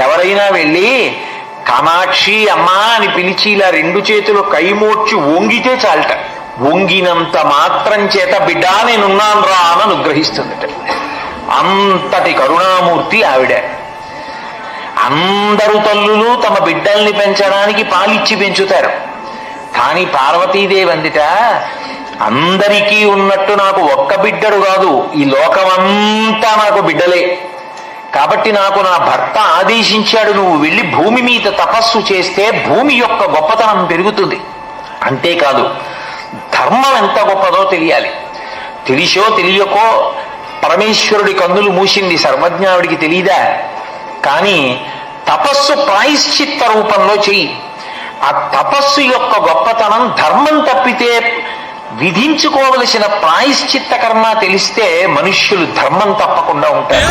ఎవరైనా వెళ్ళి కామాక్షి అమ్మా అని పిలిచి ఇలా రెండు చేతులు కైమోడ్చి వంగితే చాలట. వంగినంత మాత్రం చేత బిడ్డ నేనున్నాను రా అని అనుగ్రహిస్తుందట. అంతటి కరుణామూర్తి ఆవిడ. అందరు తల్లులు తమ బిడ్డల్ని పెంచడానికి పాలిచ్చి పెంచుతారు. కానీ పార్వతీదేవి అందిట, అందరికీ ఉన్నట్టు నాకు ఒక్క బిడ్డడు కాదు, ఈ లోకమంతా నాకు బిడ్డలే. కాబట్టి నాకు నా భర్త ఆదేశించాడు, నువ్వు వెళ్ళి భూమి మీద తపస్సు చేస్తే భూమి యొక్క గొప్పతనం పెరుగుతుంది. అంతేకాదు, ధర్మం ఎంత గొప్పదో తెలియాలి. తెలిసో తెలియకో పరమేశ్వరుడి కన్నులు మూసింది, సర్వజ్ఞావుడికి తెలియదా? కానీ తపస్సు ప్రాయశ్చిత్త రూపంలో చెయ్యి. ఆ తపస్సు యొక్క గొప్పతనం, ధర్మం తప్పితే విధించుకోవలసిన ప్రాయశ్చిత్త కర్మ తెలిస్తే మనుష్యులు ధర్మం తప్పకుండా ఉంటారు.